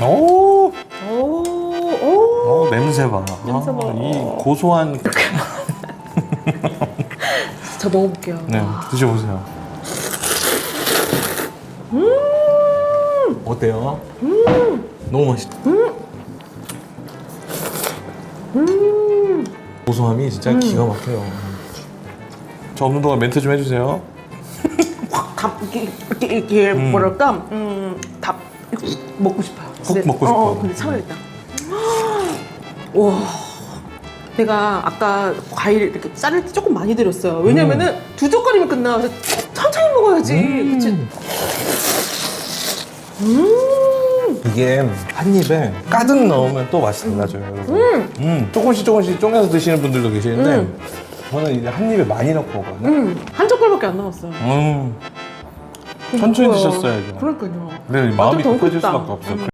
오, 오. 냄새 봐. 냄새 봐. 이 고소한. 저 먹어볼게요. 네, 드셔보세요. 어때요? 너무 맛있다. 고소함이 진짜 기가 막혀요. 저 없는 동안 멘트 좀 해주세요. 이렇게 뭐랄까, 답 먹고 싶어요. 훅 먹고 싶어. 근데 참아야겠다. 와, 내가 아까 과일 이렇게 자를 때 조금 많이 들였어요. 왜냐면은 두 젓갈이면 끝나. 그래서 천천히 먹어야지. 그치? 이게 한 입에 가득 넣으면 또 맛이 달라져요, 여러분. 조금씩 쪼개서 드시는 분들도 계시는데 저는 이제 한 입에 많이 넣고 먹거든요. 한 젓갈밖에 안 남았어요. 천천히 뭐야. 드셨어야죠. 그러니까요. 근데 마음이 더 급해질 급다. 수밖에 없어요.